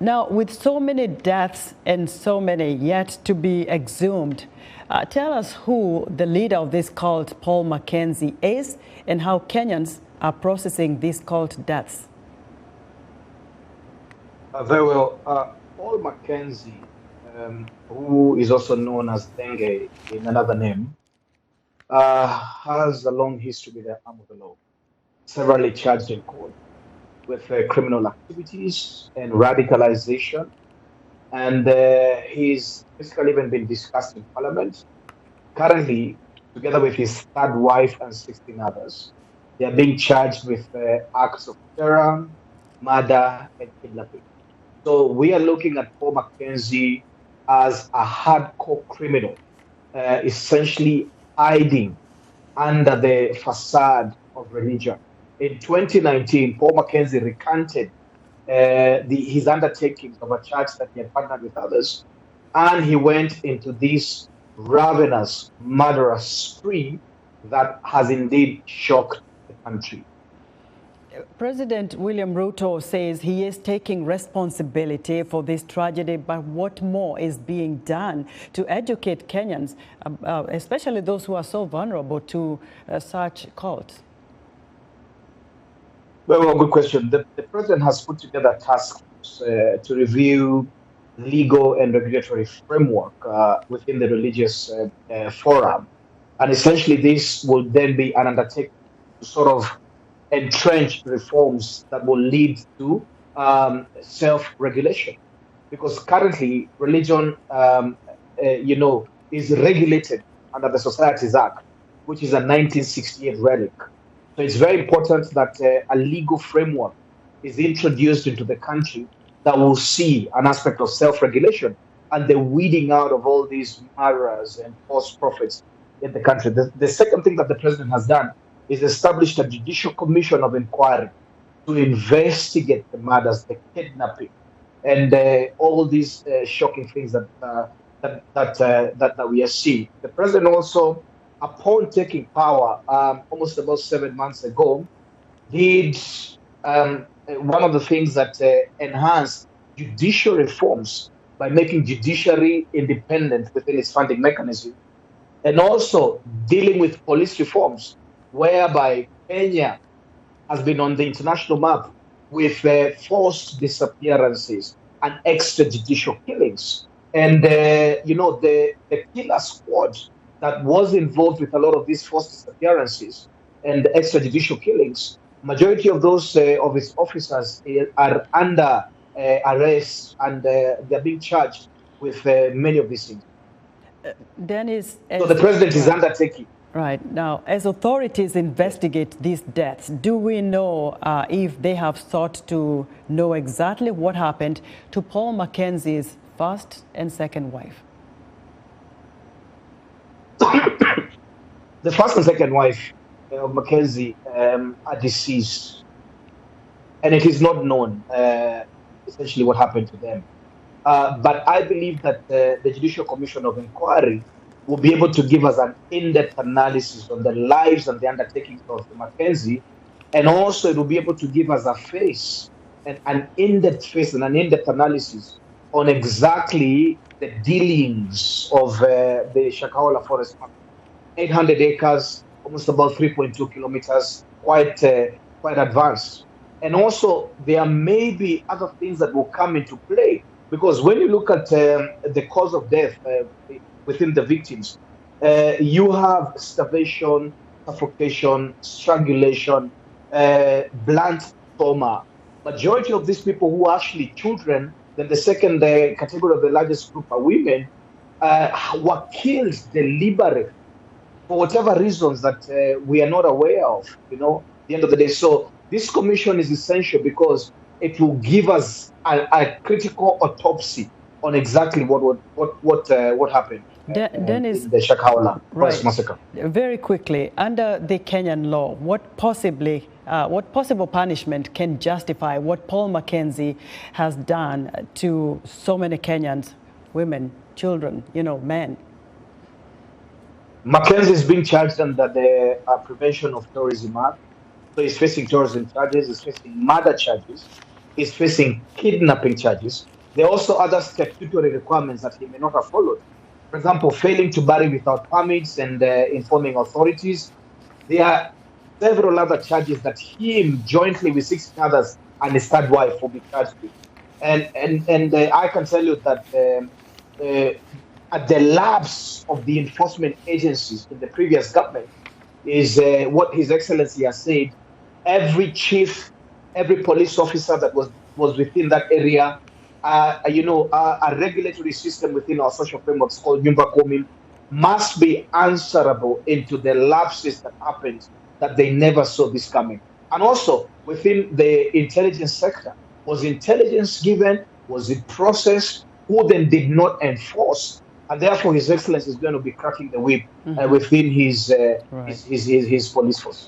Now, with so many deaths and so many yet to be exhumed, tell us who the leader of this cult, Paul Mackenzie, is and how Kenyans are processing these cult deaths. Very well. Paul Mackenzie, who is also known as Dengue in another name, has a long history with the arm of the law, severally charged in court with criminal activities and radicalization. And he's basically even been discussed in parliament. Currently, together with his third wife and 16 others, they are being charged with acts of terror, murder, and kidnapping. So we are looking at Paul Mackenzie as a hardcore criminal, essentially hiding under the facade of religion. In 2019, Paul Mackenzie recanted his undertakings of a church that he had partnered with others, and he went into this ravenous, murderous spree that has indeed shocked the country. President William Ruto says he is taking responsibility for this tragedy, but what more is being done to educate Kenyans, especially those who are so vulnerable to such cults? Well, good question. The president has put together a task force to review legal and regulatory framework within the religious forum. And essentially, this will then be an undertaking to sort of entrench reforms that will lead to self-regulation. Because currently, religion, is regulated under the Societies Act, which is a 1968 relic. So it's very important that a legal framework is introduced into the country that will see an aspect of self-regulation and the weeding out of all these murderers and false prophets in the country. The second thing that the president has done is established a judicial commission of inquiry to investigate the murders, the kidnapping, and all these shocking things that we are seeing. The president also, upon taking power almost about 7 months ago, did one of the things that enhanced judicial reforms by making judiciary independent within its funding mechanism, and also dealing with police reforms, whereby Kenya has been on the international map with forced disappearances and extrajudicial killings. And, the killer squad that was involved with a lot of these forced disappearances and extrajudicial killings, majority of those of its officers are under arrest, and they're being charged with many of these things. Dennis, so the president is undertaking. Right. Now, as authorities investigate these deaths, do we know if they have sought to know exactly what happened to Paul Mackenzie's first and second wife? The first and second wife of Mackenzie are deceased, and it is not known essentially what happened to them. But I believe that the Judicial Commission of Inquiry will be able to give us an in-depth analysis on the lives and the undertakings of the Mackenzie, and also it will be able to give us a face, and an in-depth face and an in-depth analysis on exactly the dealings of the Shakahola Forest Park. 800 acres, almost about 3.2 kilometers, quite advanced. And also, there may be other things that will come into play, because when you look at the cause of death within the victims, you have starvation, suffocation, strangulation, blunt trauma. Majority of these people who are actually children, then the second category of the largest group are women, were killed deliberately for whatever reasons that we are not aware of, at the end of the day. So this commission is essential because it will give us a critical autopsy on exactly what happened Dennis, in the Shakahola Forest Massacre. Very quickly, under the Kenyan law, what possible punishment can justify what Paul Mackenzie has done to so many Kenyans, women, children, men? Mackenzie is being charged under the Prevention of Terrorism Act. So he's facing terrorism charges, he's facing murder charges, is facing kidnapping charges. There are also other statutory requirements that he may not have followed. For example, failing to bury without permits and informing authorities. There are several other charges that him, jointly with 16 others and his third wife, will be charged with. And I can tell you that at the lapse of the enforcement agencies in the previous government is what His Excellency has said. Every chief, every police officer that was within that area, a regulatory system within our social frameworks called Nyumba Kumi must be answerable into the lapses that happened, that they never saw this coming. And also within the intelligence sector, was intelligence given? Was it processed? Who then did not enforce? And therefore, His Excellency is going to be cracking the whip within his police force.